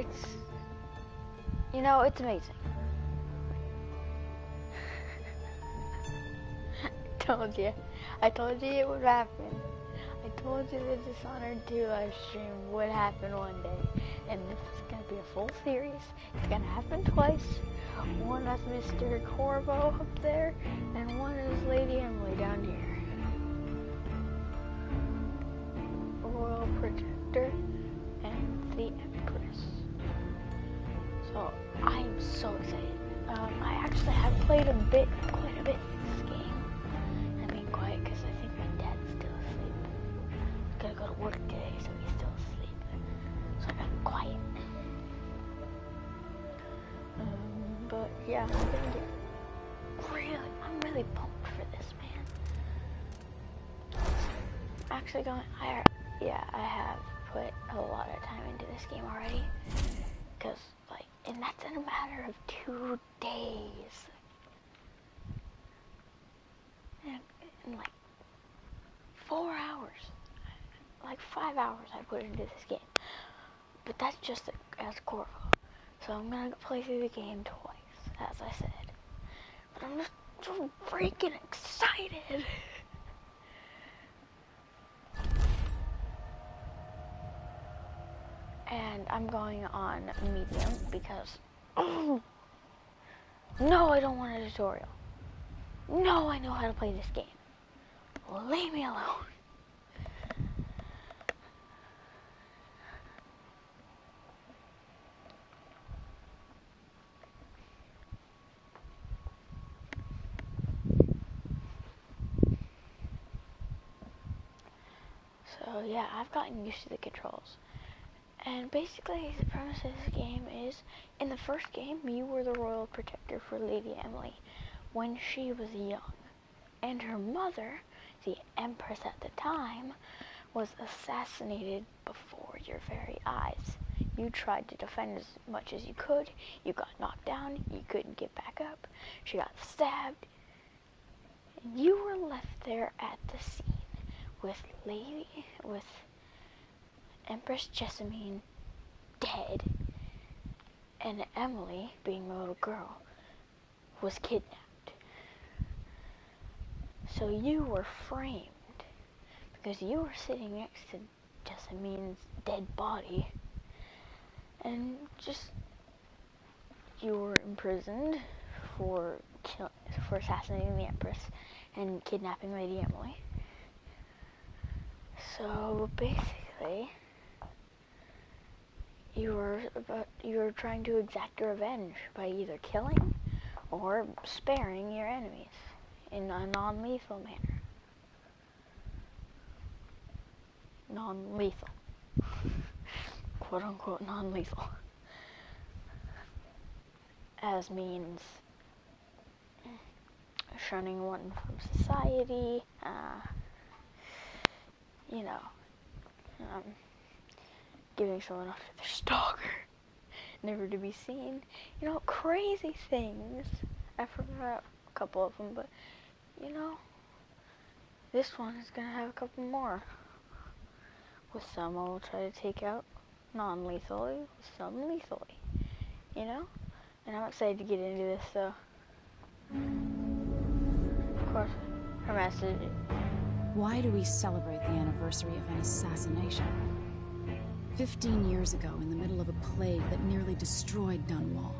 it's, you know, it's amazing. I told you it would happen. I told you the Dishonored 2 live stream would happen one day. And this is going to be a full series. It's going to happen twice. One as Mr. Corvo up there, and one as Lady Emily down here. Royal Protector and the Empress. So, I'm so excited. I actually have played quite a bit this game. I'm being quiet because I think my dad's still asleep. He's gotta go to work today, so he's still asleep. So I got quiet. But yeah, I'm really pumped for this, man. Actually I have put a lot of time into this game already. Because, like, and that's in a matter of 2 days. And like 4 hours, like 5 hours I put into this game. But that's just as Corvo. So I'm gonna play through the game twice, as I said. But I'm just so freaking excited. And I'm going on medium because, no, I don't want a tutorial. No, I know how to play this game. Leave me alone. So yeah, I've gotten used to the controls. And basically, the premise of this game is, in the first game, you were the royal protector for Lady Emily when she was young. And her mother, the Empress at the time, was assassinated before your very eyes. You tried to defend as much as you could. You got knocked down. You couldn't get back up. She got stabbed. And you were left there at the scene with Empress Jessamine dead, and Emily, being a little girl, was kidnapped. So you were framed because you were sitting next to Jessamine's dead body, and you were imprisoned for assassinating the Empress and kidnapping Lady Emily. So basically, you were trying to exact revenge by either killing or sparing your enemies in a non-lethal manner. Non-lethal. Quote unquote non-lethal. As means shunning one from society, giving someone up to their stalker, never to be seen. Crazy things. I forgot a couple of them, but, this one is going to have a couple more. With some I will try to take out non-lethally, with some lethally. And I'm excited to get into this, so. Of course, her message. Why do we celebrate the anniversary of an assassination? 15 years ago, in the middle of a plague that nearly destroyed Dunwall,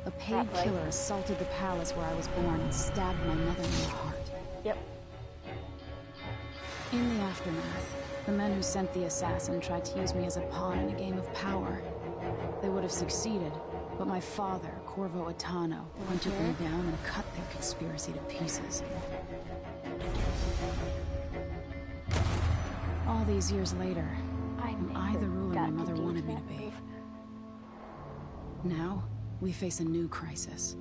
a paid killer assaulted the palace where I was born and stabbed my mother in the heart. Yep. In the aftermath, the men who sent the assassin tried to use me as a pawn in a game of power. They would have succeeded, but my father, Corvo Attano, hunted them down and cut their conspiracy to pieces. All these years later, am I the ruler my mother wanted me to be? Now, we face a new crisis.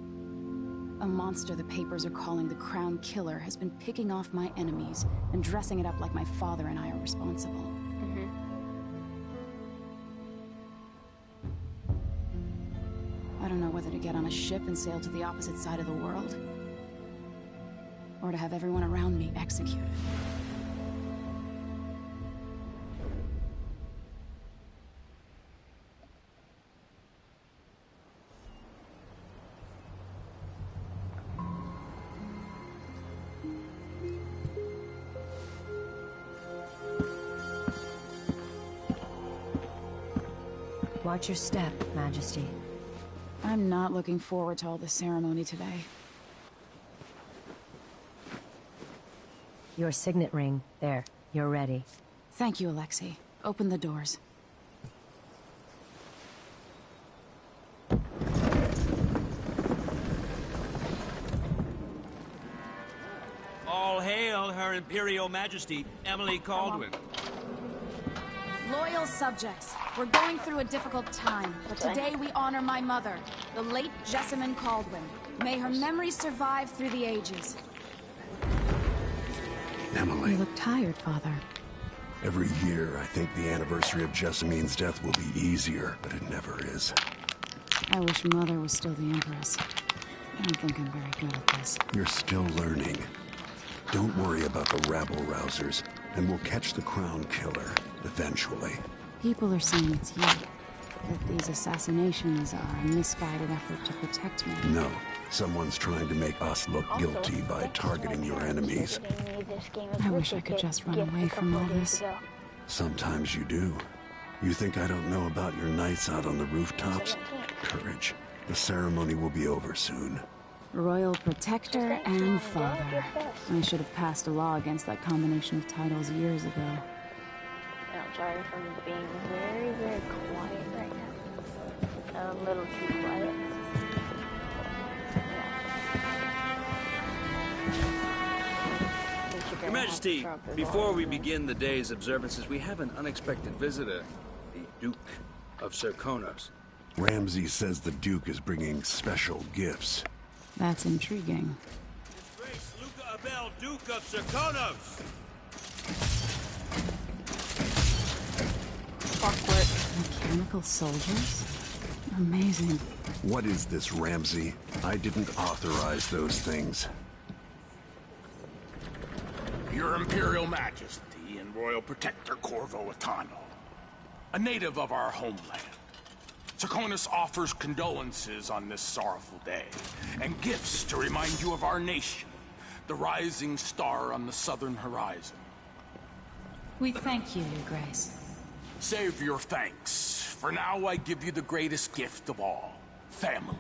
A monster the papers are calling the Crown Killer has been picking off my enemies and dressing it up like my father and I are responsible. I don't know whether to get on a ship and sail to the opposite side of the world, or to have everyone around me executed. Watch your step, Majesty. I'm not looking forward to all the ceremony today. Your signet ring. There. You're ready. Thank you, Alexei. Open the doors. All hail Her Imperial Majesty, Emily Caldwin. Loyal subjects, we're going through a difficult time, but today we honor my mother, the late Jessamine Caldwin. May her memory survive through the ages. Emily. You look tired, Father. Every year, I think the anniversary of Jessamine's death will be easier, but it never is. I wish Mother was still the Empress. I don't think I'm very good at this. You're still learning. Don't worry about the rabble-rousers, and we'll catch the Crown Killer, eventually. People are saying it's you. That these assassinations are a misguided effort to protect me. No. Someone's trying to make us look guilty by targeting your enemies. I wish I could just run away from all this. Sometimes you do. You think I don't know about your nights out on the rooftops? Courage. The ceremony will be over soon. Royal Protector and Father. I should have passed a law against that combination of titles years ago. I'm sorry for being very, very quiet right now. A little too quiet. Your Majesty, before we begin the day's observances, we have an unexpected visitor, the Duke of Serkonos. Ramsay says the Duke is bringing special gifts. That's intriguing. His Grace Luca Abel, Duke of Serkonos! Mechanical soldiers? Amazing. What is this, Ramsay? I didn't authorize those things. Your Imperial Majesty and Royal Protector Corvo Attano, a native of our homeland. Serkonos offers condolences on this sorrowful day, and gifts to remind you of our nation, the rising star on the southern horizon. We thank you, Your Grace. Save your thanks. For now, I give you the greatest gift of all, family.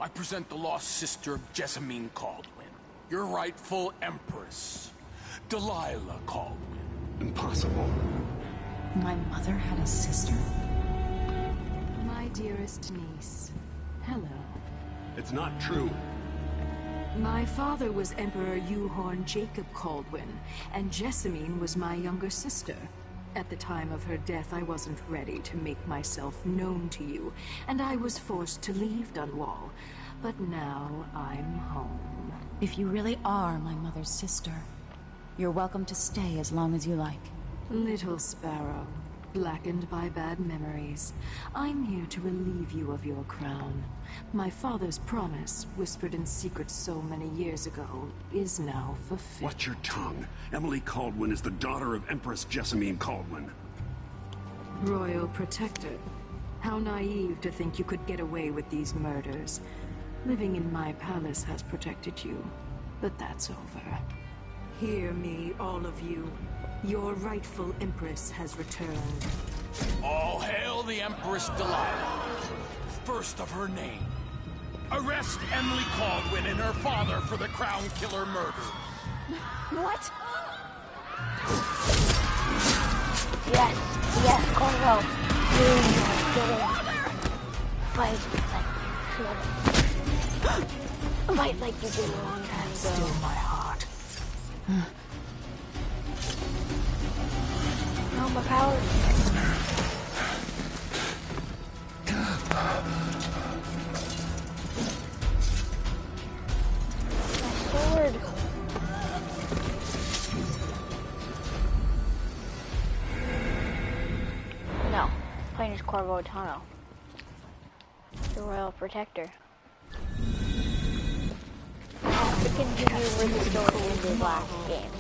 I present the lost sister of Jessamine Caldwin, your rightful Empress, Delilah Caldwin. Impossible. My mother had a sister? My dearest niece, hello. It's not true. My father was Emperor Euhorn Jacob Caldwin, and Jessamine was my younger sister. At the time of her death, I wasn't ready to make myself known to you, and I was forced to leave Dunwall. But now I'm home. If you really are my mother's sister, you're welcome to stay as long as you like. Little sparrow, blackened by bad memories, I'm here to relieve you of your crown. My father's promise, whispered in secret so many years ago, is now fulfilled. Watch your tongue. Emily Caldwin is the daughter of Empress Jessamine Caldwin. Royal Protector, how naive to think you could get away with these murders. Living in my palace has protected you, but that's over. Hear me, all of you. Your rightful Empress has returned. All hail the Empress Delilah, first of her name. Arrest Emily Caldwin and her father for the Crown Killer murder. What? Yes, yes, Corvo. Fight like you did a long time ago. Still my heart. No, my powers. My sword. No, playing as Corvo Attano, the Royal Protector. To continue where the story ended last game.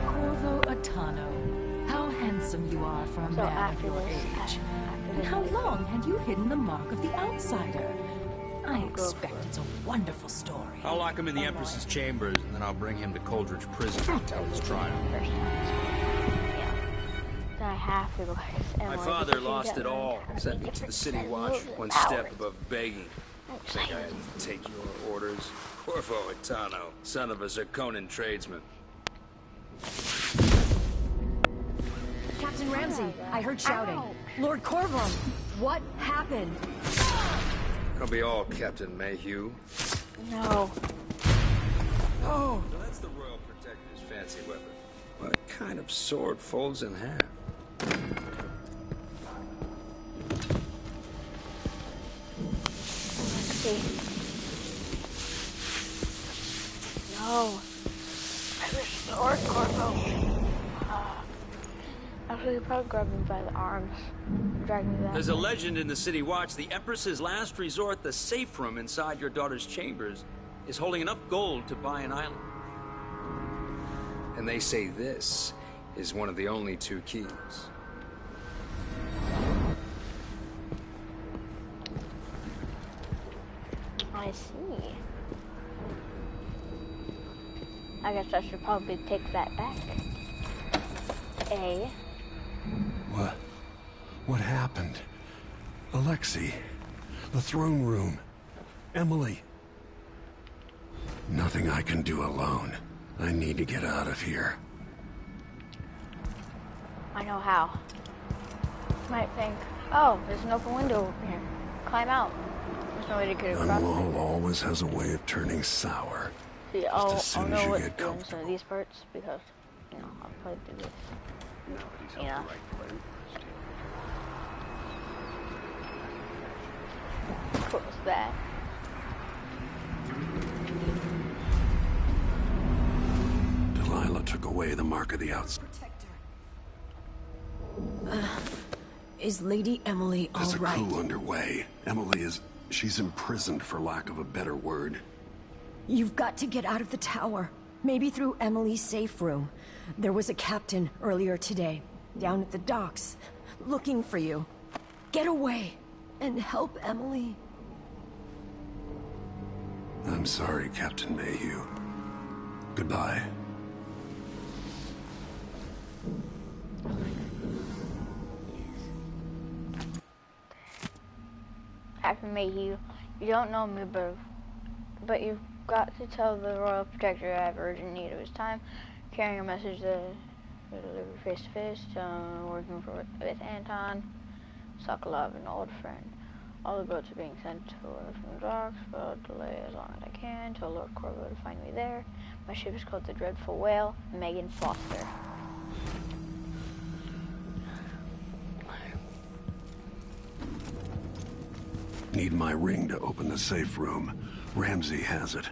Corvo Attano, how handsome you are for a man of your age. And how long had you hidden the mark of the outsider? I expect it's a wonderful story. I'll lock him in the Empress's chambers, and then I'll bring him to Coldridge Prison to tell his trial. Yeah. Then I have to go back to Emily. My father lost it all, sent me to the City Watch, one step above begging. Think I had to take your orders? Corvo Etano, son of a Zirconan tradesman. Captain Ramsey, I heard shouting. Lord Corvo, what happened? I'll be all, Captain Mayhew. No. Oh, so that's the Royal Protector's fancy weapon. What kind of sword folds in half? Let's see. No. I restored Corvo. Actually, probably grab him by the arms. Drag me back. There's a legend in the City Watch. The Empress's last resort, the safe room inside your daughter's chambers, is holding enough gold to buy an island. And they say this is one of the only 2 keys. I see. I guess I should probably take that back. What happened? Alexei, the throne room, Emily. Nothing I can do alone. I need to get out of here. I know how. You might think, oh, there's an open window over here. Climb out. There's no way to get across. Dunwall always has a way of turning sour. See, Just I'll as soon know as you what get to do in some comfortable. of these parts because, you know, I'll play through this. You know. Close that. Delilah took away the mark of the outside. Is Lady Emily all There's a right? coup underway. She's imprisoned for lack of a better word. You've got to get out of the tower. Maybe through Emily's safe room. There was a captain earlier today, down at the docks, looking for you. Get away and help Emily. I'm sorry, Captain Mayhew. Goodbye. Captain Mayhew, you don't know me, but you've got to tell the Royal Protector I have urgent need of his time, carrying a message that will deliver face to face, working with Anton, Sokolov, an old friend. All the boats are being sent to from the docks, but I'll delay as long as I can, tell Lord Corvo to find me there. My ship is called the Dreadful Whale, Megan Foster. Need my ring to open the safe room. Ramsey has it.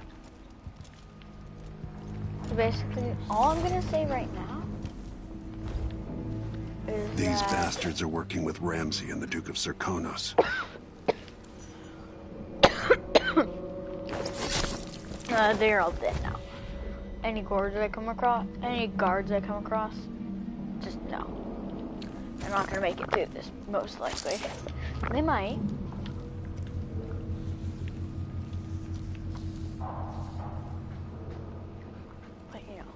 So basically, all I'm gonna say right now is These that bastards are working with Ramsey and the Duke of Zirconos. they're all dead now. Any guards I come across, just no. They're not gonna make it through this, most likely. They might. But you know.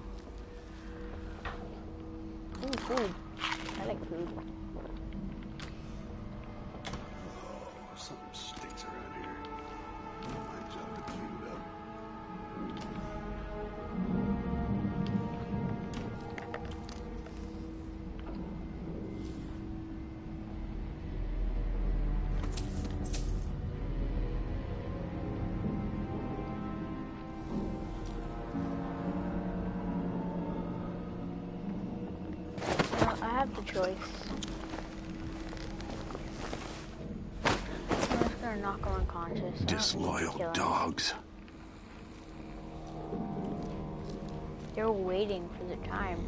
Ooh, food. I like food. Something stinks around here. My job to clean it up. Well, I have the choice. I'm just gonna knock him unconscious. I don't need to Disloyal kill him. dogs. They're waiting for the time.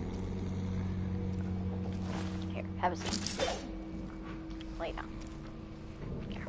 Here, have a seat. Lay down. Here.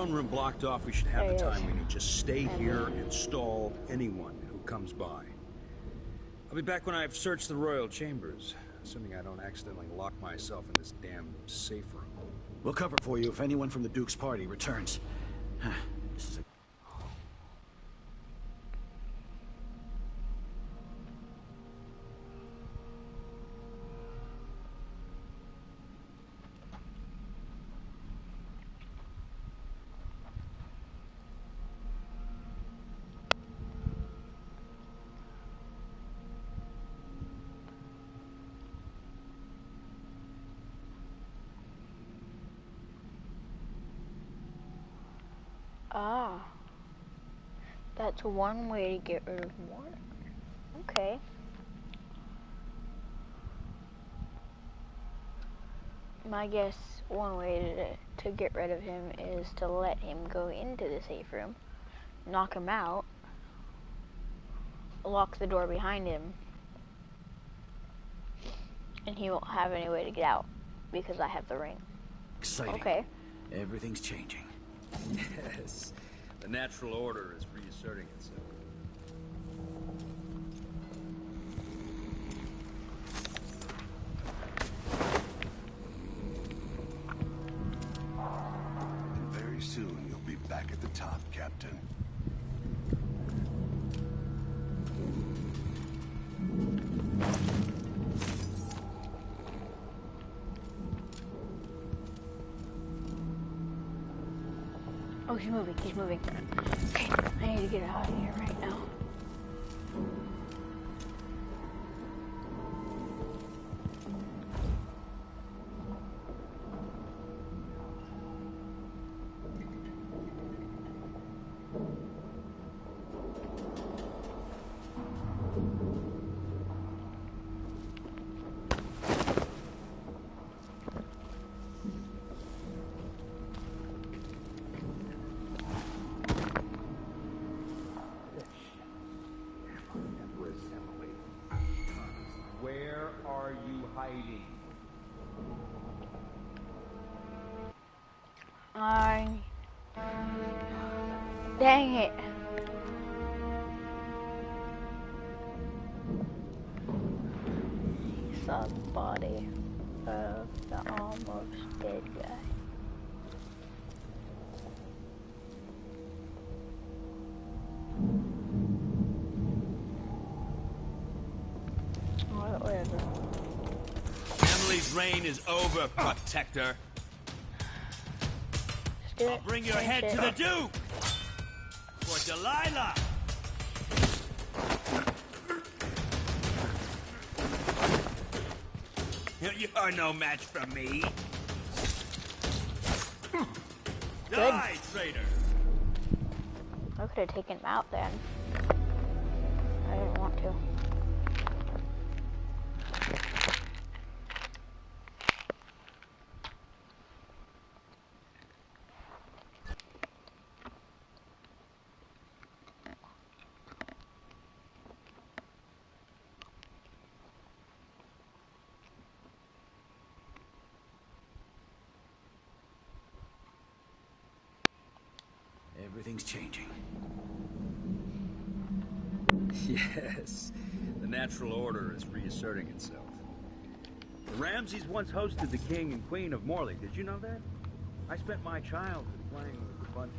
throne room blocked off, we should have the time we need. Just stay here and stall anyone who comes by. I'll be back when I've searched the royal chambers, assuming I don't accidentally lock myself in this damn safe room. We'll cover for you if anyone from the Duke's party returns. This is a... Ah, that's one way to get rid of more. Okay. I guess one way to get rid of him is to let him go into the safe room, knock him out, lock the door behind him, and he won't have any way to get out because I have the ring. Exciting. Okay. Everything's changing. Yes, the natural order is reasserting itself. And very soon you'll be back at the top, Captain. Oh, he's moving, he's moving. Okay, I need to get out of here right now. Where are you hiding? Dang it. He saw the body of the almost dead guy. Whatever. Emily's reign is over, Protector. I'll bring your head to the Duke! For Delilah! You're no match for me. Die, traitor! I could have taken him out then. I didn't want to. Everything's changing. Yes, the natural order is reasserting itself. The Ramseys once hosted the King and Queen of Morley. Did you know that? I spent my childhood playing with the bunch.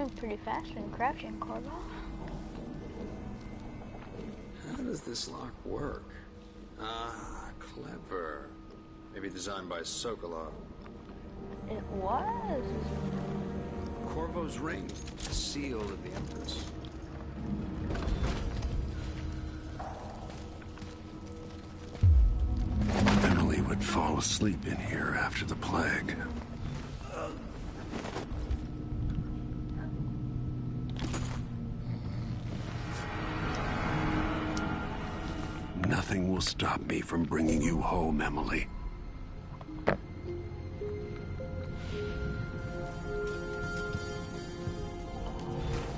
move pretty fast when crouching, Corvo. How does this lock work? Ah, clever. Maybe designed by Sokolov. It was. Corvo's ring, the seal of the Empress. Emily would fall asleep in here after the plague. Nothing will stop me from bringing you home, Emily.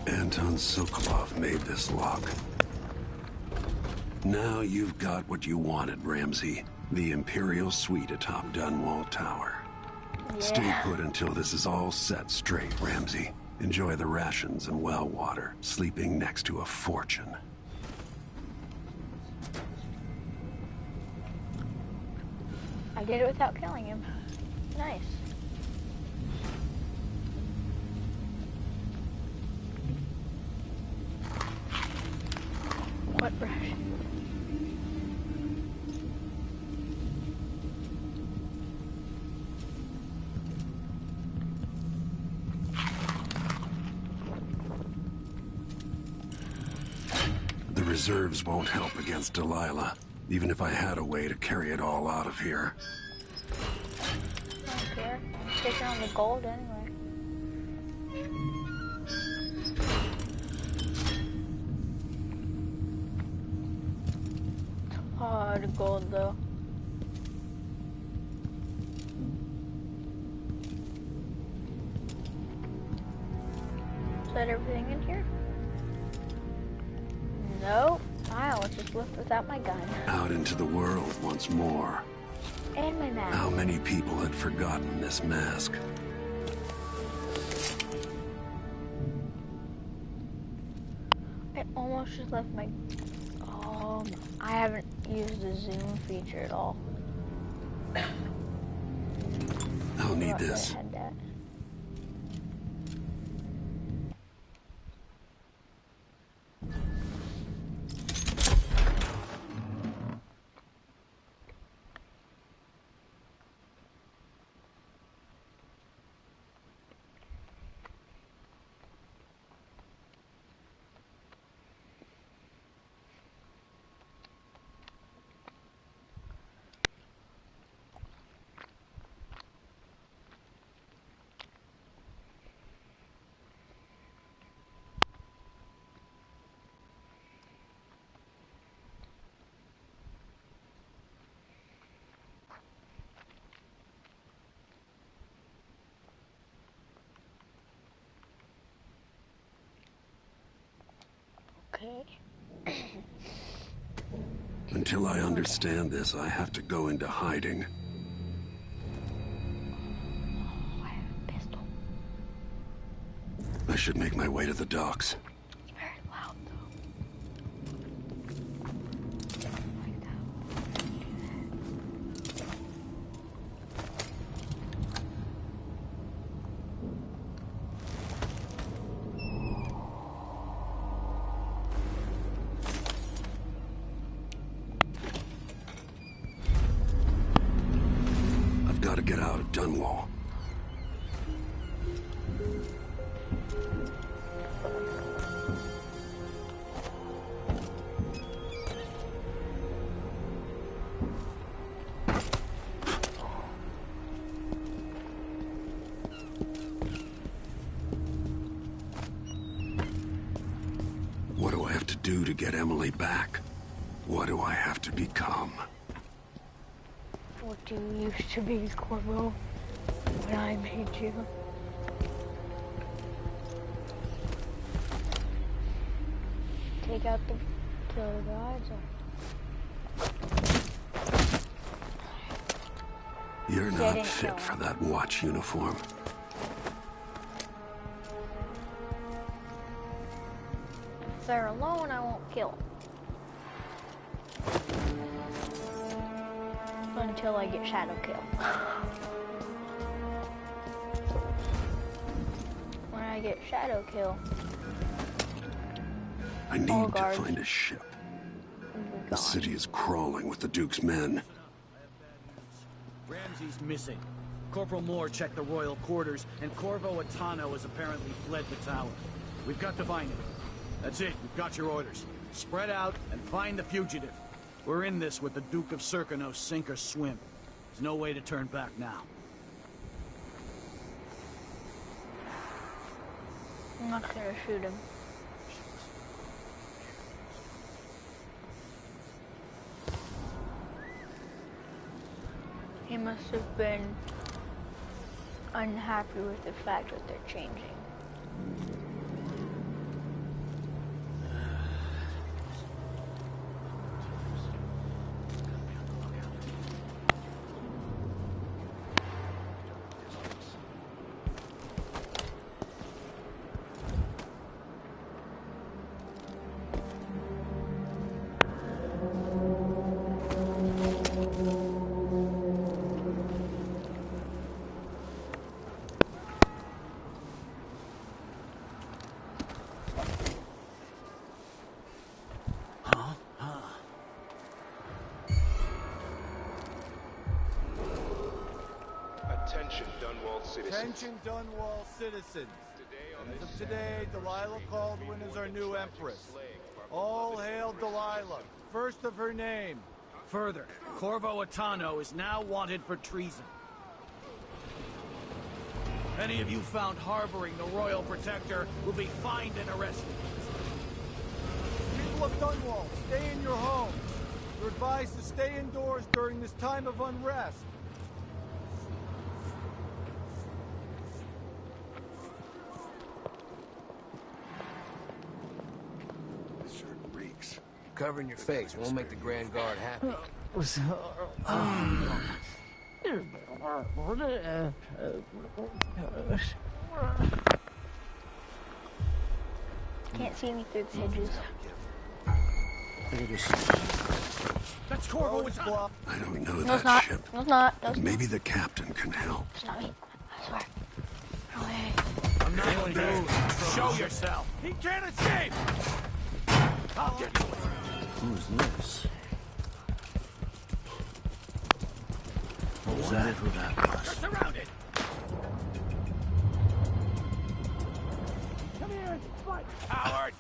Anton Sokolov made this lock. Now you've got what you wanted, Ramsey. The Imperial Suite atop Dunwall Tower. Yeah. Stay put until this is all set straight, Ramsey. Enjoy the rations and well water, sleeping next to a fortune. I did it without killing him. Nice. What brush? The reserves won't help against Delilah, even if I had a way to carry it all out of here. I don't care. Taking on the gold anyway. A lot of gold though. Is that everything in here? Nope. I was just left without my gun. Out into the world once more. And my mask. How many people had forgotten this mask? I almost just left my... Oh, I haven't used the zoom feature at all. I'll need this. I had that. Okay. Until I understand this, I have to go into hiding. Oh, I have a pistol. I should make my way to the docks. It's very loud though. Like that. I've got to get out of Dunwall. What do I have to do to get Emily back? What do I have to become? What you used to be, Corvo, when I made you. Take out the guys. You're See, I not didn't fit kill for him. that watch uniform. If they're alone, I won't kill them. Until I get shadow kill. When I get shadow kill. I need to find a ship. The city is crawling with the Duke's men. Ramsey's missing. Corporal Moore checked the royal quarters, and Corvo Atano has apparently fled the tower. We've got to find him. That's it. We've got your orders. Spread out and find the fugitive. We're in this with the Duke of Serkano, sink or swim. There's no way to turn back now. I'm not gonna shoot him. He must have been unhappy with the fact that they're changing. Attention Dunwall citizens. As of today, Delilah Caldwin is our new empress. All hail Delilah, first of her name. Further, Corvo Atano is now wanted for treason. Any of you found harboring the Royal Protector will be fined and arrested. People of Dunwall, stay in your homes. You're advised to stay indoors during this time of unrest. Covering your face won't make the Grand Guard happy. Can't see me through the hedges. That's Corvo Atano. I don't know No, that it's not. ship. No, it's not. No, But it's maybe the captain can help. It's not me. I swear. No way. I'm not going to show yourself. He can't escape. I'll get you. Who's this? What was that? Who that was? You're surrounded. Come here and fight, Howard.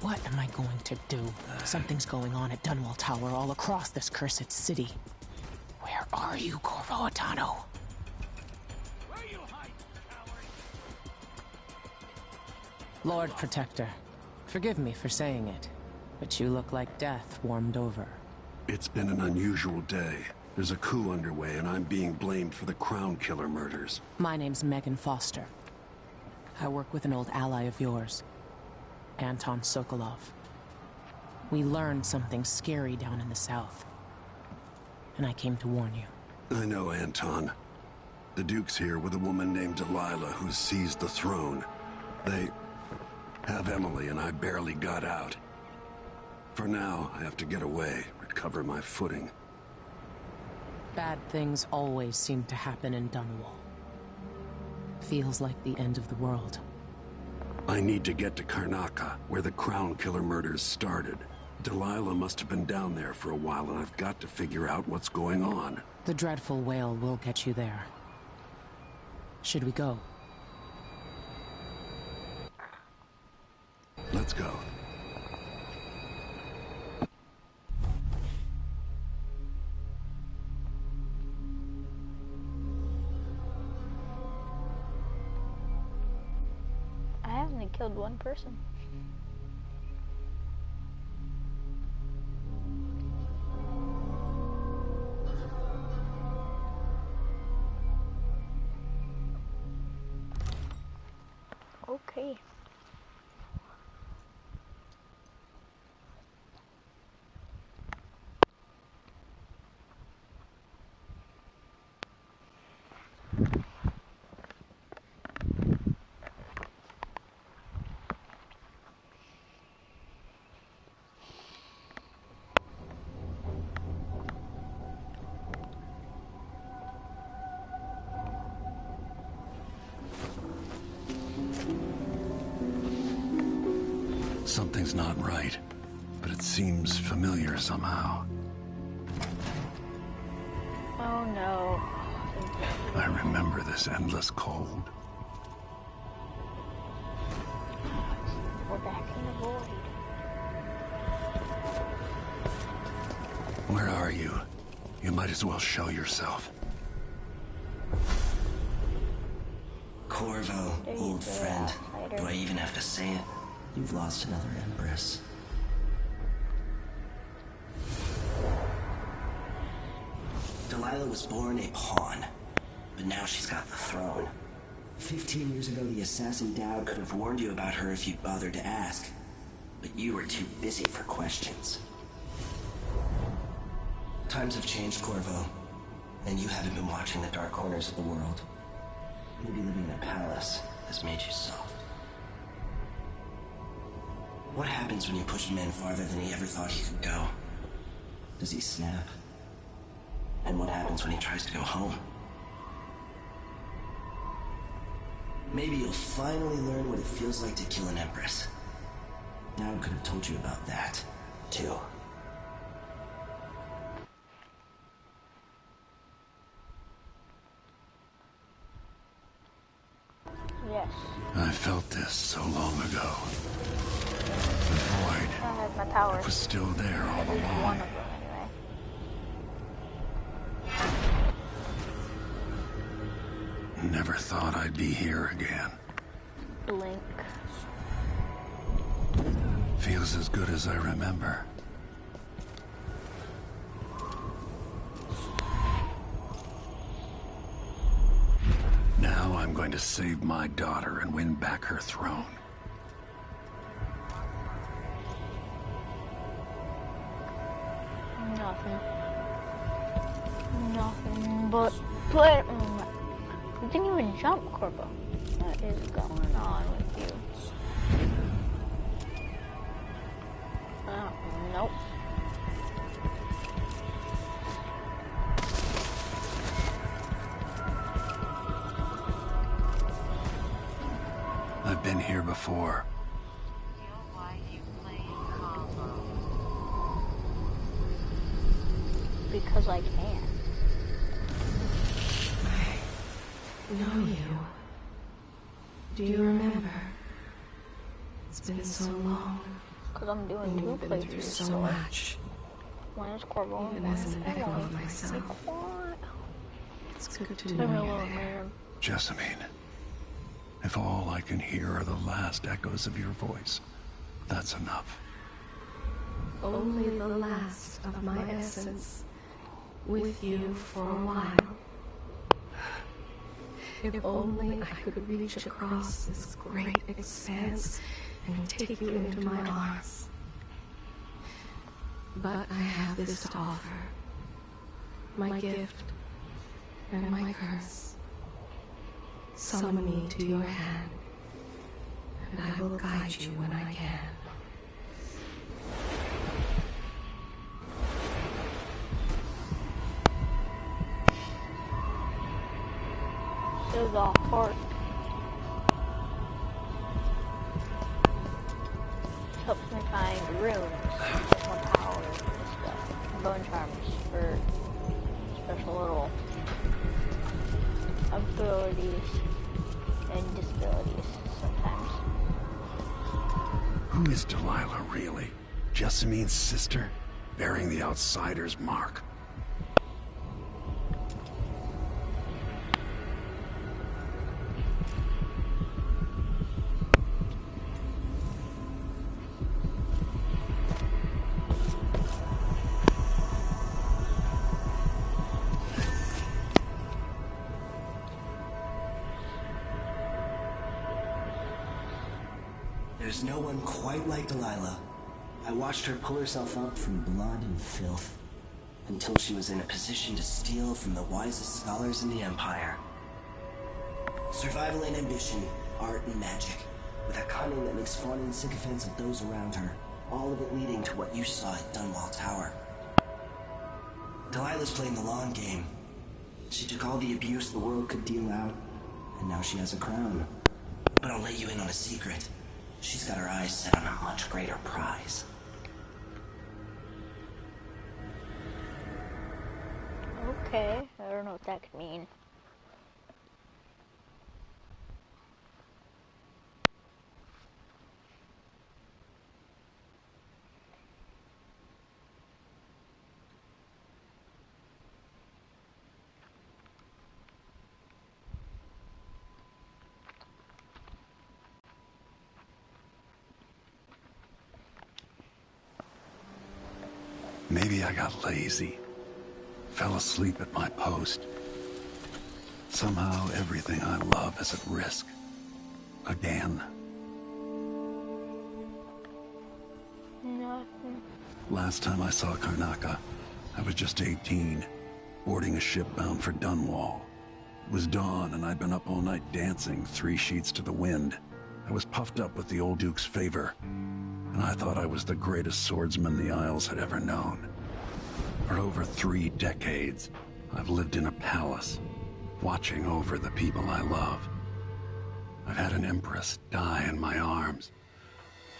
What am I going to do? Something's going on at Dunwall Tower all across this cursed city. Where are you, Corvo Atano? Where you hide, coward? Lord Protector, forgive me for saying it, but you look like death warmed over. It's been an unusual day. There's a coup underway, and I'm being blamed for the Crown Killer murders. My name's Megan Foster. I work with an old ally of yours, Anton Sokolov. We learned something scary down in the south, and I came to warn you. I know, Anton. The Duke's here with a woman named Delilah who seized the throne. They have Emily, and I barely got out. For now, I have to get away, recover my footing. Bad things always seem to happen in Dunwall. Feels like the end of the world. I need to get to Karnaca, where the Crown Killer murders started. Delilah must have been down there for a while, and I've got to figure out what's going on. The dreadful whale will get you there. Should we go? Let's go. I haven't killed one person. Okay. Something's not right, but it seems familiar somehow. Oh no. I remember this endless cold. We're back in the void. Where are you? You might as well show yourself. Corvo, old friend. Do I even have to say it? You've lost another Empress. Delilah was born a pawn, but now she's got the throne. 15 years ago, the assassin Dowd could have warned you about her if you'd bothered to ask, but you were too busy for questions. Times have changed, Corvo, and you haven't been watching the dark corners of the world. Maybe living in a palace has made you soft. What happens when you push a man farther than he ever thought he could go? Does he snap? And what happens when he tries to go home? Maybe you'll finally learn what it feels like to kill an Empress. Dowd could have told you about that, too. Yes. I felt this so long ago. The void. I have my towers. It was still there all At least along. one of them, anyway. Never thought I'd be here again. Blink. Feels as good as I remember. Now I'm going to save my daughter and win back her throne. Nothing. Nothing but play. You didn't even jump, Corvo. What is going on with you? Nope. I've been here before. Because I can. I know you. Do you remember? It's been so long. Because I'm doing two You've been through playthroughs. so much. One is Corvo and Even one as is an echo of myself. It's good to know you're there. Jessamine, if all I can hear are the last echoes of your voice, that's enough. Only the last of my essence. With you for a while. If only I could reach across this great expanse and take you into my arms. But I have this to offer. My gift and my curse. Summon me to your hand, and I will guide you when I can. There's a heart. Helps me find runes, get more power and stuff. Bone charms for special little abilities and disabilities sometimes. Who is Delilah really? Jessamine's sister? Bearing the outsider's mark. There's no one quite like Delilah. I watched her pull herself up from blood and filth, until she was in a position to steal from the wisest scholars in the Empire. Survival and ambition, art and magic, with a cunning that makes fun and sycophants of those around her, all of it leading to what you saw at Dunwall Tower. Delilah's playing the long game. She took all the abuse the world could deal out, and now she has a crown. But I'll let you in on a secret. She's got her eyes set on a much greater prize. Okay, I don't know what that could mean. Maybe I got lazy. Fell asleep at my post. Somehow everything I love is at risk. Again. Nothing. Last time I saw Karnaca, I was just 18, boarding a ship bound for Dunwall. It was dawn and I'd been up all night dancing 3 sheets to the wind. I was puffed up with the old Duke's favor, and I thought I was the greatest swordsman the Isles had ever known. For over 3 decades, I've lived in a palace, watching over the people I love. I've had an empress die in my arms,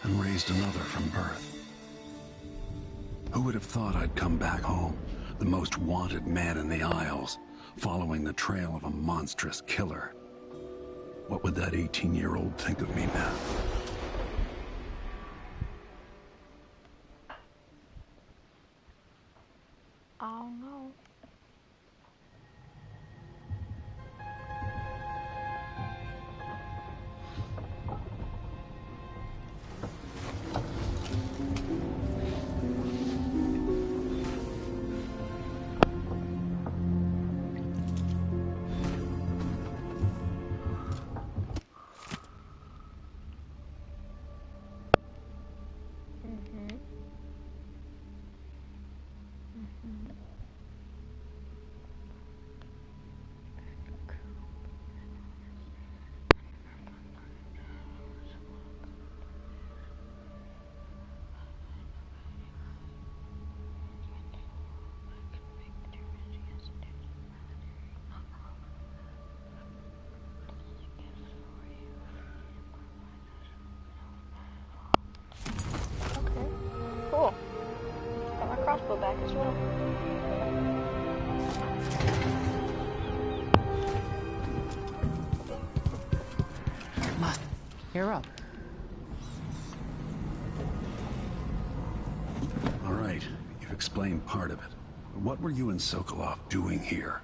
and raised another from birth. Who would have thought I'd come back home, the most wanted man in the Isles, following the trail of a monstrous killer? What would that 18-year-old think of me now? I don't know. Cool. Got my crossbow back as well. You're up. All right, you've explained part of it. But what were you and Sokolov doing here?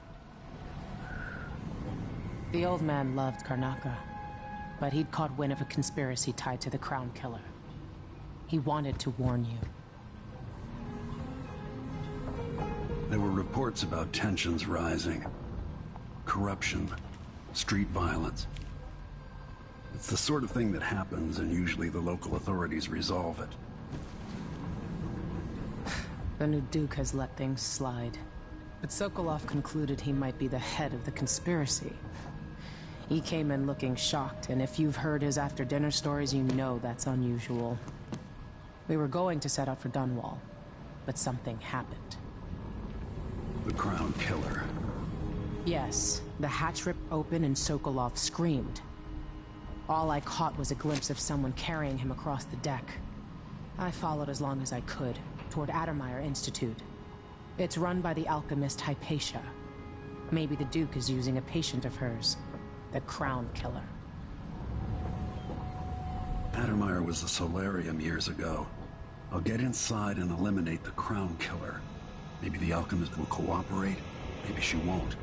The old man loved Karnaca, but he'd caught wind of a conspiracy tied to the Crown Killer. He wanted to warn you. There were reports about tensions rising. Corruption, street violence. It's the sort of thing that happens, and usually the local authorities resolve it. The new Duke has let things slide. But Sokolov concluded he might be the head of the conspiracy. He came in looking shocked, and if you've heard his after-dinner stories, you know that's unusual. We were going to set out for Dunwall, but something happened. The Crown Killer. Yes, the hatch ripped open and Sokolov screamed. All I caught was a glimpse of someone carrying him across the deck. I followed as long as I could, toward Addermeyer Institute. It's run by the alchemist Hypatia. Maybe the Duke is using a patient of hers, the Crown Killer. Addermeyer was a solarium years ago. I'll get inside and eliminate the Crown Killer. Maybe the alchemist will cooperate, maybe she won't.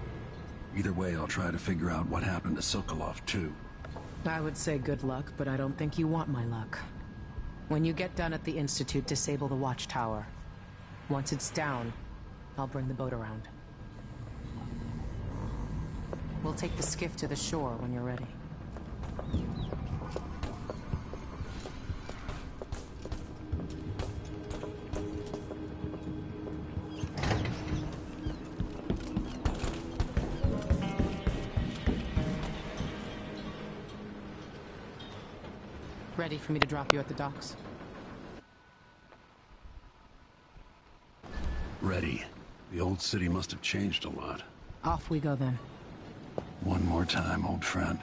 Either way, I'll try to figure out what happened to Sokolov, too. I would say good luck, but I don't think you want my luck. When you get done at the Institute, disable the watchtower. Once it's down, I'll bring the boat around. We'll take the skiff to the shore when you're ready. Ready for me to drop you at the docks? Ready. The old city must have changed a lot. Off we go then. One more time, old friend.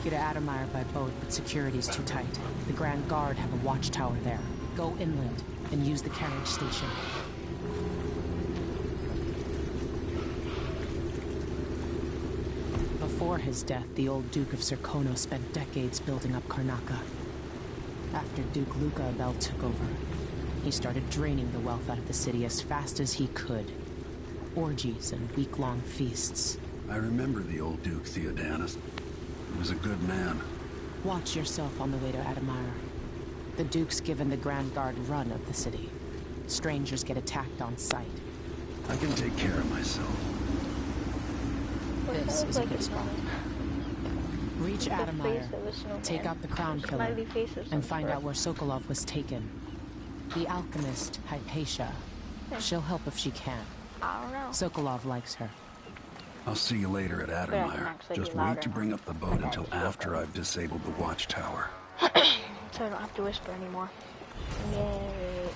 take you to Adamire by boat, but security's too tight. The Grand Guard have a watchtower there. Go inland and use the carriage station. Before his death, the old Duke of Serkonos spent decades building up Karnaca. After Duke Luca Abel took over, he started draining the wealth out of the city as fast as he could. Orgies and week-long feasts. I remember the old Duke Theodanis. He was a good man. Watch yourself on the way to Adamire. The Duke's given the Grand Guard run of the city. Strangers get attacked on sight. I can take care of myself. This is a good spot. Reach Adamire, take out the Crown Killer, and find out where Sokolov was taken. The alchemist, Hypatia. She'll help if she can. I don't know. Sokolov likes her. I'll see you later at Adamire. Just wait to bring up the boat until after I've disabled the watchtower. So I don't have to whisper anymore. Yay.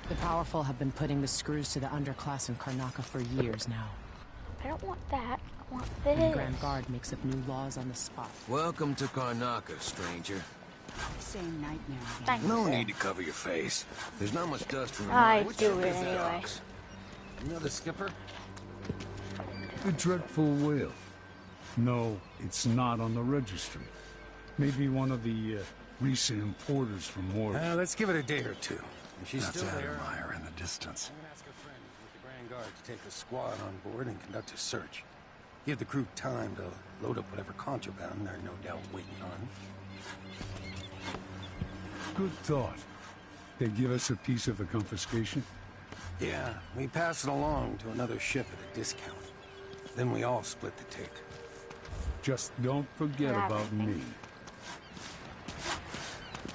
The powerful have been putting the screws to the underclass in Karnaca for years now. I don't want that. I want this. And the Grand Guard makes up new laws on the spot. Welcome to Karnaca, stranger. Same nightmare again. Thanks, No sir. need to cover your face. There's not much dust from your I mind. do it anyway. You know the skipper? The dreadful whale. No, it's not on the registry. Maybe one of the recent importers from Mordor. Let's give it a day or two. If she's That's still there, Adamire in the distance. I'm gonna ask her friends with the Grand Guard to take a squad on board and conduct a search. Give the crew time to load up whatever contraband they're no doubt waiting on. Good thought. They give us a piece of the confiscation? Yeah, we pass it along to another ship at a discount. Then we all split the take. Just don't forget about me.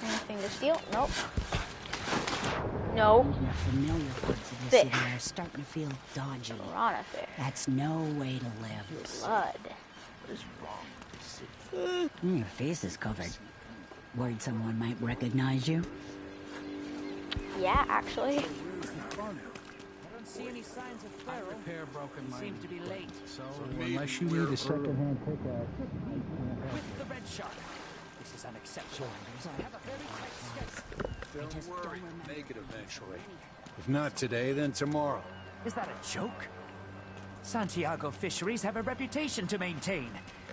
Anything to steal? Nope. No. The familiar parts of the Fish. city are starting to feel dodgy. Piranha fish. That's no way to live. Blood. What is wrong with the city? Your face is covered. Worried someone might recognize you? Yeah, actually. I don't see any signs of Pharaoh. Repair broken my... Seems to be late. So unless you need a second-hand pickup... With the red shark. This is unacceptable. I have a very tight schedule. Don't worry, make it eventually. If not today, then tomorrow. Is that a joke? Santiago fisheries have a reputation to maintain.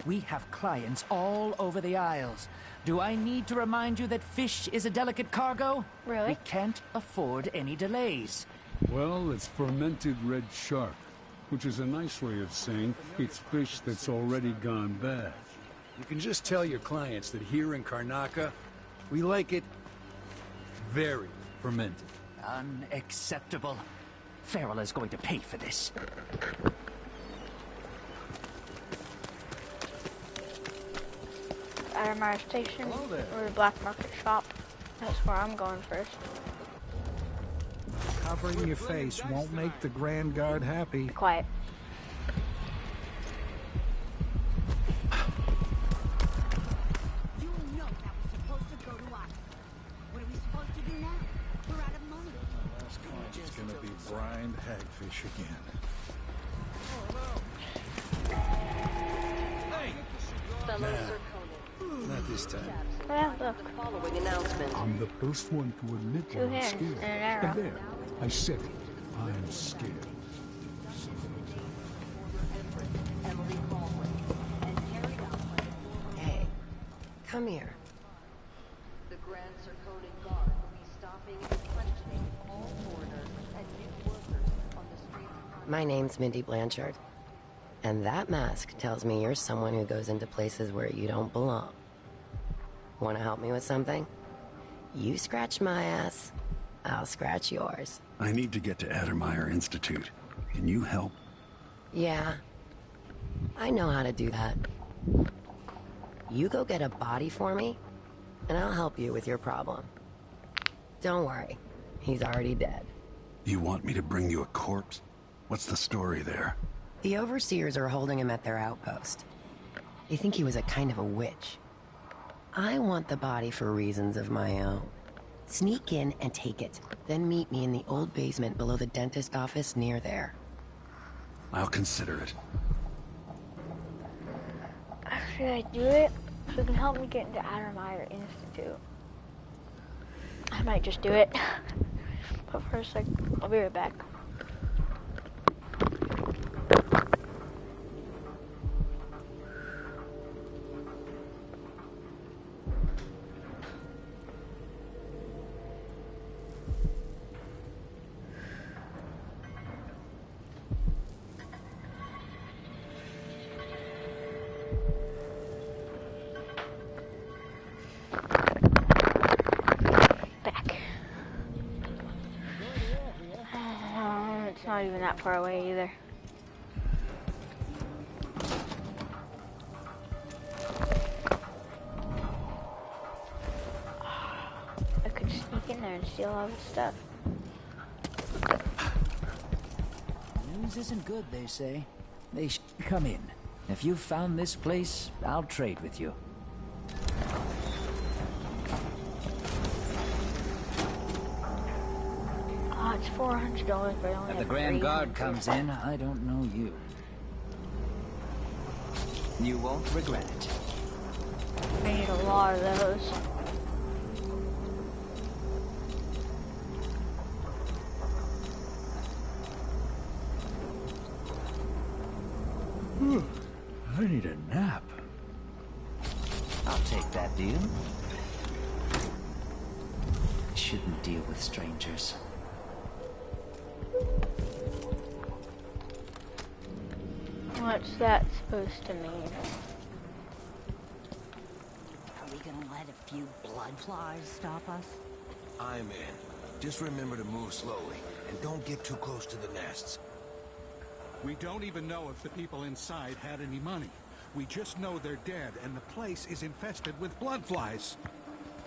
We have clients all over the Isles. Do I need to remind you that fish is a delicate cargo? Really? We can't afford any delays. Well, it's fermented red shark, which is a nice way of saying it's fish that's already gone bad. You can just tell your clients that here in Karnaca, we like it very fermented. Unacceptable. Farrell is going to pay for this. Adamire Station or the black market shop. That's where I'm going first. Covering your face won't make the Grand Guard happy. Be quiet. You know that was supposed to go to us. What are we supposed to do now? We're out of money. Last client's gonna be brined hagfish again. Not this time. Well, look. I'm the first one to admit Two when I'm hands scared. and an arrow. There, I said it. I'm scared. Hey, come here. The Grand Serkonian Guard will be stopping and questioning all foreigners and new workers on the streets of... My name's Mindy Blanchard. And that mask tells me you're someone who goes into places where you don't belong. Want to help me with something? You scratch my ass, I'll scratch yours. I need to get to Adamire Institute. Can you help? Yeah, I know how to do that. You go get a body for me, and I'll help you with your problem. Don't worry, he's already dead. You want me to bring you a corpse? What's the story there? The overseers are holding him at their outpost. They think he was a kind of a witch. I want the body for reasons of my own. Sneak in and take it, then meet me in the old basement below the dentist office near there. I'll consider it. Should I do it? So it can help me get into Addermeyer Institute. I might just do it. But first, I'll be right back. It's not even that far away either. I could sneak in there and steal all his stuff. News isn't good, they say. They should come in. If you've found this place, I'll trade with you. Oh, it's $400, but I only If have the Grand Guard 300. comes in, I don't know you. You won't regret it. I need a lot of those. I need a nap. I'll take that deal. I shouldn't deal with strangers. What's that supposed to mean? Are we gonna let a few blood flies stop us? I'm in. Just remember to move slowly, and don't get too close to the nests. We don't even know if the people inside had any money. We just know they're dead, and the place is infested with blood flies.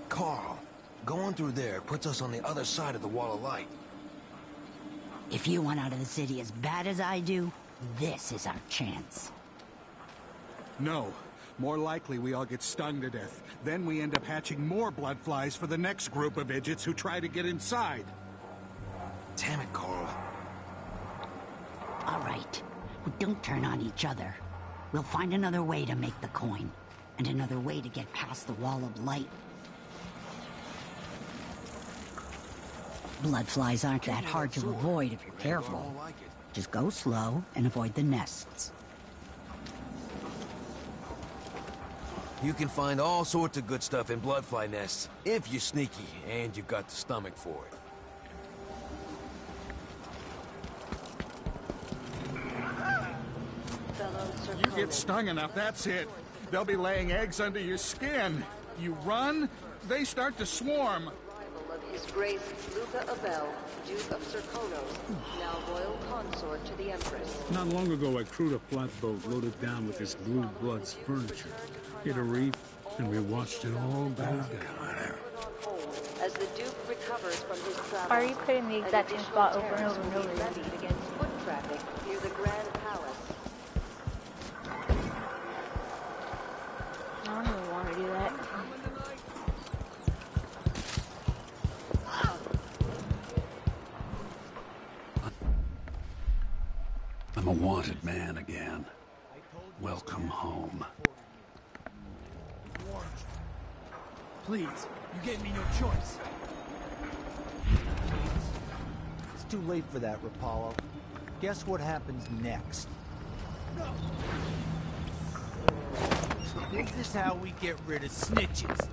Carl, going through there puts us on the other side of the wall of light. If you want out of the city as bad as I do, this is our chance. No. More likely we all get stung to death. Then we end up hatching more blood flies for the next group of idiots who try to get inside. Damn it, Carl. All right. Well, don't turn on each other. We'll find another way to make the coin. And another way to get past the wall of light. Blood flies aren't that hard to avoid if you're careful. Just go slow and avoid the nests. You can find all sorts of good stuff in bloodfly nests, if you're sneaky and you've got the stomach for it. You get stung enough, that's it. They'll be laying eggs under your skin. You run, they start to swarm. Of His Grace Luca Abel, Duke of Serkonos, now royal consort to the Empress. Not long ago, I crewed a flatboat loaded down with this blue blood's furniture. Hit a reef, and we watched it all go down. As the Duke recovers from his travel, Why are you putting the exact same spot over and over and over again? levied against foot traffic near the Grand Palace. I don't even want to do that. I'm a wanted man again. Welcome home. Please, you gave me no choice. It's too late for that, Rapallo. Guess what happens next? Is this how we get rid of snitches?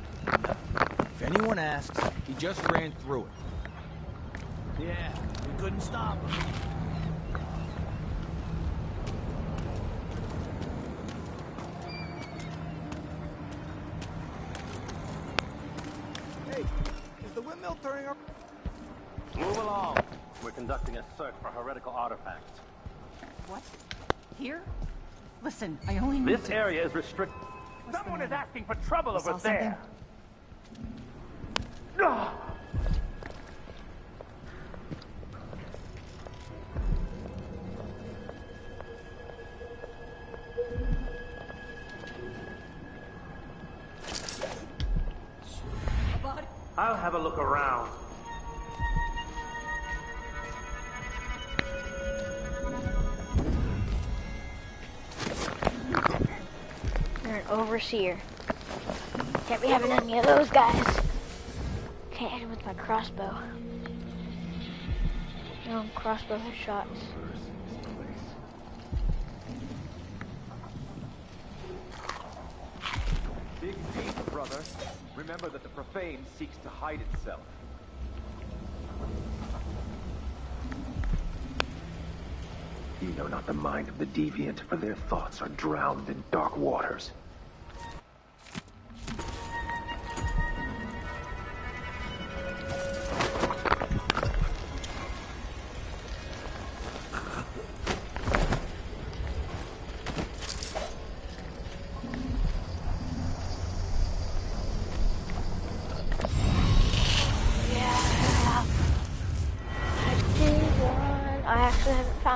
If anyone asks, he just ran through it. Yeah, we couldn't stop him. Hey, is the windmill turning up? Move along. We're conducting a search for heretical artifacts. What? Here? Listen, I only need This area is restricted. Someone is asking for trouble You over saw something? there. Ah! I'll have a look around. You're an Overseer. Can't be having any of those guys. Can't hit him with my crossbow. No crossbow shots. Dig deep, brother. Remember that the profane seeks to hide itself. You know not the mind of the deviant, for their thoughts are drowned in dark waters.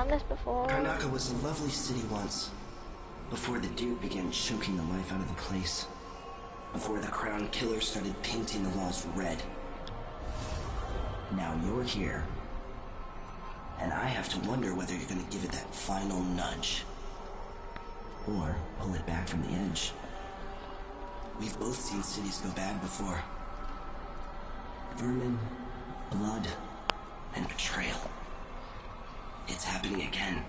This before. Karnaca was a lovely city once, before the Duke began choking the life out of the place, before the Crown Killer started painting the walls red. Now you're here, and I have to wonder whether you're gonna give it that final nudge, or pull it back from the edge. We've both seen cities go bad before. Vermin, blood, and betrayal. It's happening again.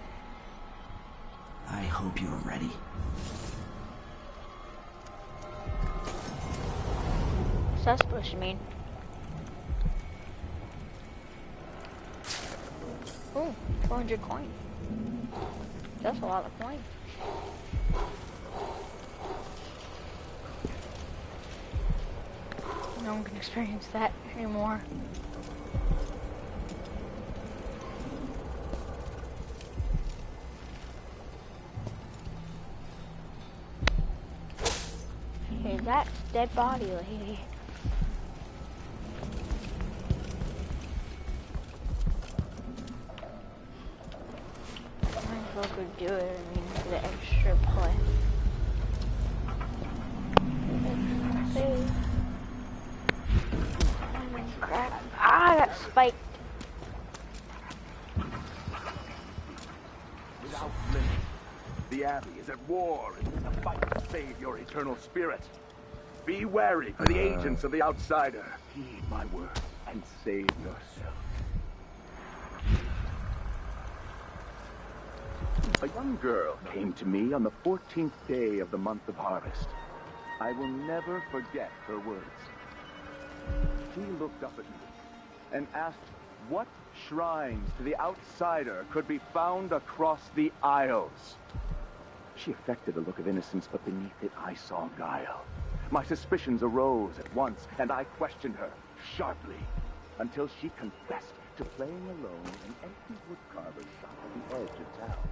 I hope you're ready. What's that supposed to mean? Ooh, 400 coin. That's a lot of coin. No one can experience that anymore. Hey, that's dead body, lady. Might as well go do it, I mean, for the extra play. Crap. Ah, I got spiked. Without limit, the Abbey is at war in a fight to save your eternal spirit. Be wary for the agents of the Outsider. Heed my word and save yourself. A young girl came to me on the 14th day of the month of harvest. I will never forget her words. She looked up at me and asked what shrines to the Outsider could be found across the Isles. She affected a look of innocence, but beneath it I saw guile. My suspicions arose at once, and I questioned her sharply until she confessed to playing alone in an empty woodcarver's shop at the edge of town.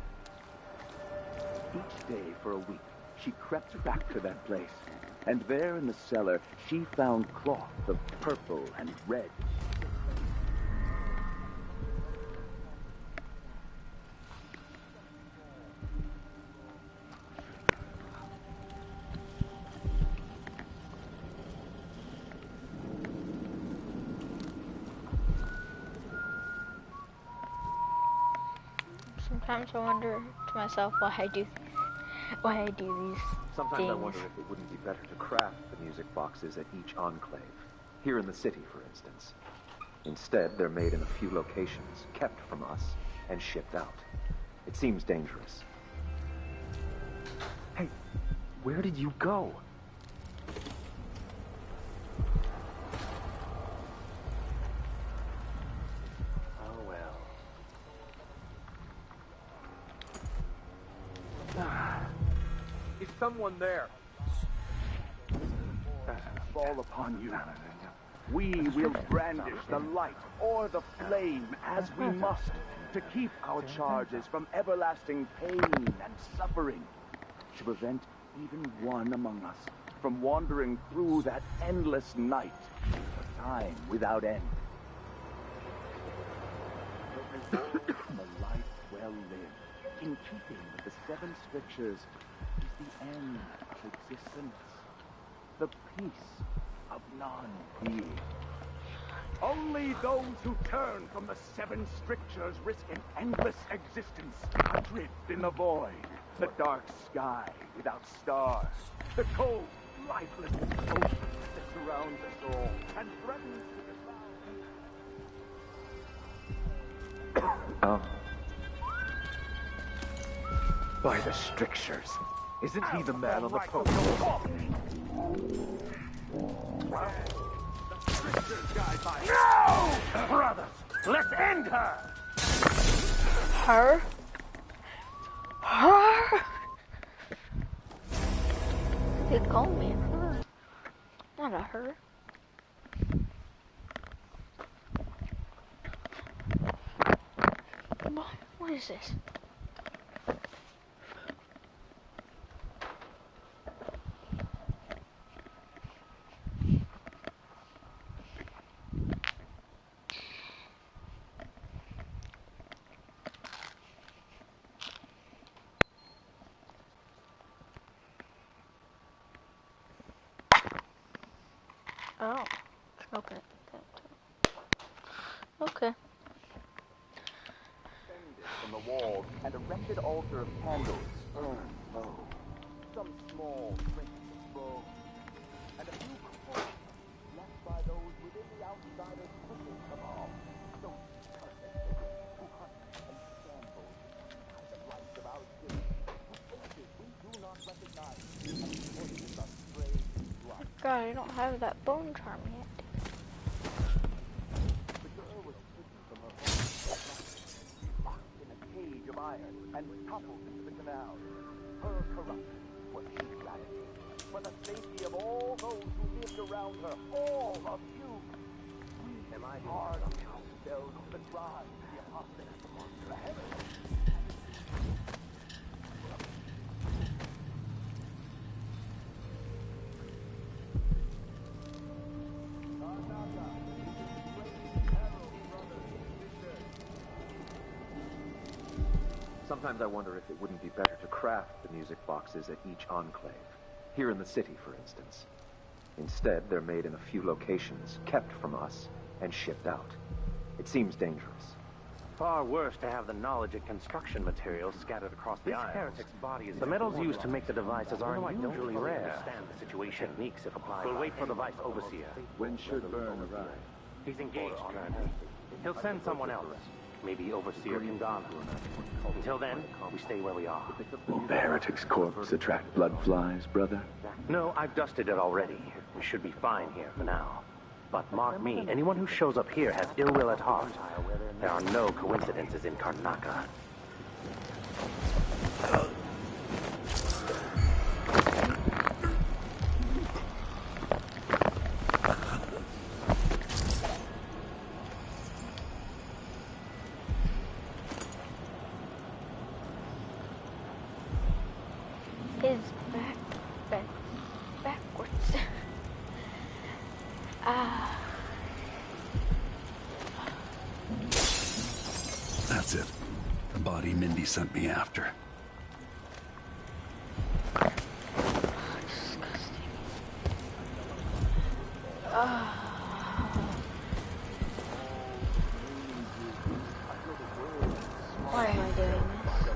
Each day for a week, she crept back to that place, and there in the cellar, she found cloth of purple and red. Sometimes I wonder to myself why I do these Sometimes things. I wonder if it wouldn't be better to craft the music boxes at each enclave. Here in the city, for instance. Instead, they're made in a few locations, kept from us, and shipped out. It seems dangerous. Hey, where did you go? Oh, well. Is someone there? Fall upon you. We will brandish the light or the flame as we must to keep our charges from everlasting pain and suffering, to prevent even one among us from wandering through that endless night, a time without end. A life well lived, in keeping with the 7 strictures, is the end of existence, the peace of non-being. Only those who turn from the 7 strictures risk an endless existence adrift in the void. The dark sky without stars. The cold, lifeless ocean that surrounds us all and threatens to devour. Oh. By the strictures. Isn't he the man on the post? No! Brothers, let's end her! Her? Her? They call me her. Not a her. What is this? Oh, okay. Okay. From the walls and a wretched altar of candles burn low. Some small trinkets of bone and a few coins left by those within the outsider's pushing cabal. Those perfect who hunt and scandal by the lights of our city, whose faces we do not recognize, and voices are strange blood. God, I don't have that bone charm yet. The girl was taken from her home, locked in a cage of iron, and toppled into the canal. Her corruption was humanity, for the safety of all those who lived around her, all of you. Am I hard on those the cries, the apostates, the heavens? Sometimes I wonder if it wouldn't be better to craft the music boxes at each enclave. Here in the city, for instance. Instead, they're made in a few locations, kept from us, and shipped out. It seems dangerous. Far worse to have the knowledge of construction materials scattered across the isles. This heretic's body is the metals used to make the devices are unusually rare. Understand the situation. Techniques if applied. We'll wait for the vice overseer. When should Byrne arrive? He's engaged currently. He'll send someone else. Maybe Overseer Kindana. Until then, we stay where we are. Will the heretic's corpse attract blood flies, brother? No, I've dusted it already. We should be fine here for now. But mark me, anyone who shows up here has ill will at heart. There are no coincidences in Karnaka. Is backwards. That's it. The body Mindy sent me after. Why am I doing this?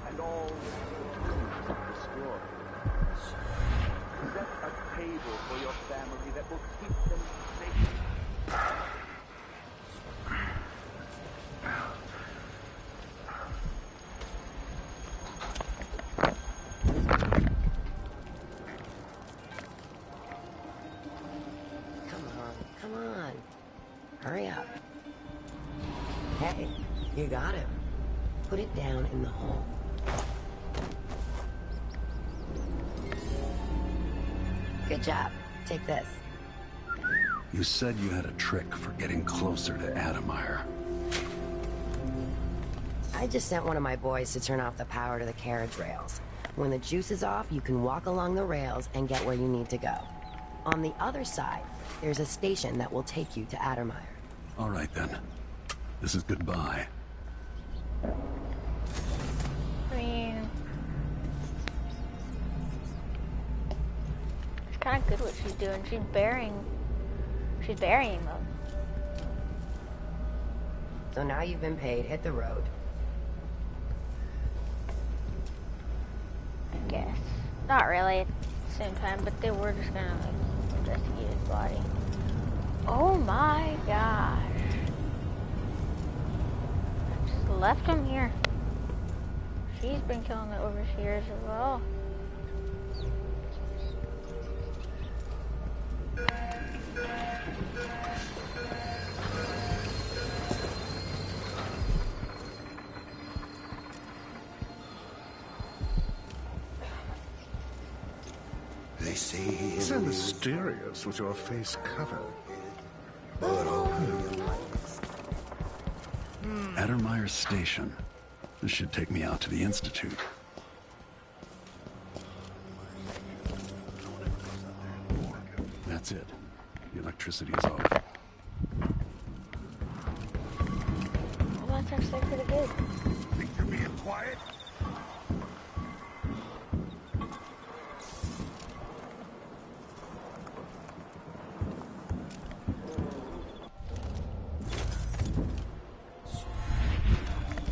And all destroyed. Set a table for your family that will keep them safe. Come on. Hurry up. Hey, you got him. Put it down in the hole. Good job. Take this. You said you had a trick for getting closer to Adamire. I just sent one of my boys to turn off the power to the carriage rails. When the juice is off, you can walk along the rails and get where you need to go. On the other side, there's a station that will take you to Adamire. All right, then. This is goodbye. I mean, it's kind of good what she's doing. She's burying them. So now you've been paid, hit the road. Not really at the same time, but they were just gonna like investigate his body. Oh my gosh. Just left him here. She's been killing the overseers as well. They say So mysterious with your face covered. Addermeyer Station. This should take me out to the Institute. That's it. The electricity is off. Well, that's actually pretty good. Think you're being quiet?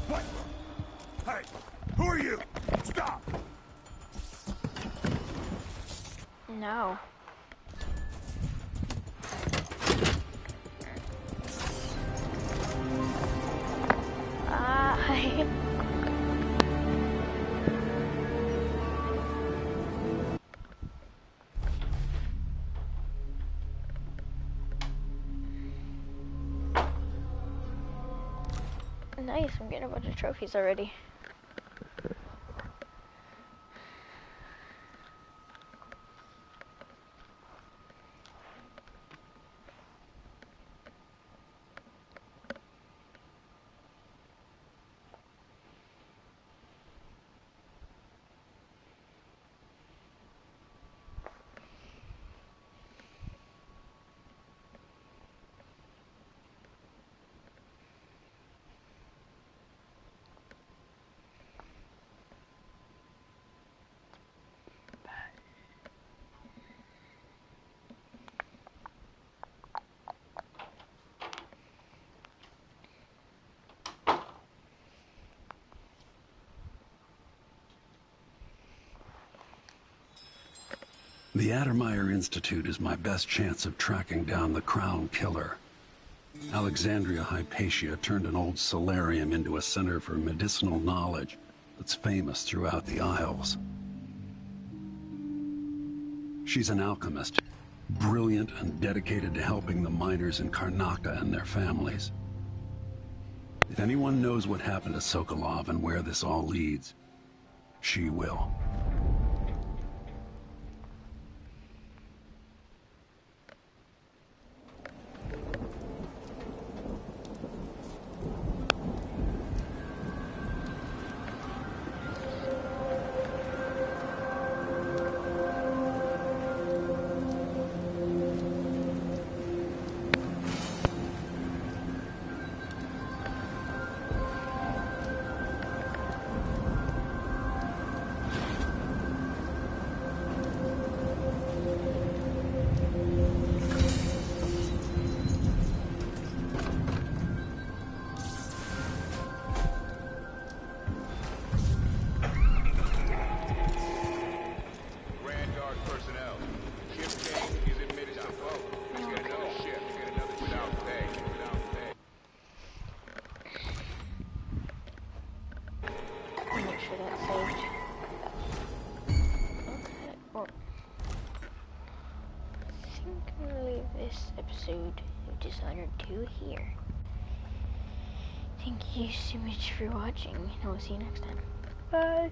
What? Hey, who are you? Stop! No. Nice, I'm getting a bunch of trophies already. The Addermeyer Institute is my best chance of tracking down the Crown Killer. Alexandria Hypatia turned an old solarium into a center for medicinal knowledge that's famous throughout the Isles. She's an alchemist, brilliant and dedicated to helping the miners in Karnaca and their families. If anyone knows what happened to Sokolov and where this all leads, she will. Episode of Dishonored 2 here. Thank you so much for watching, and I'll see you next time. Bye!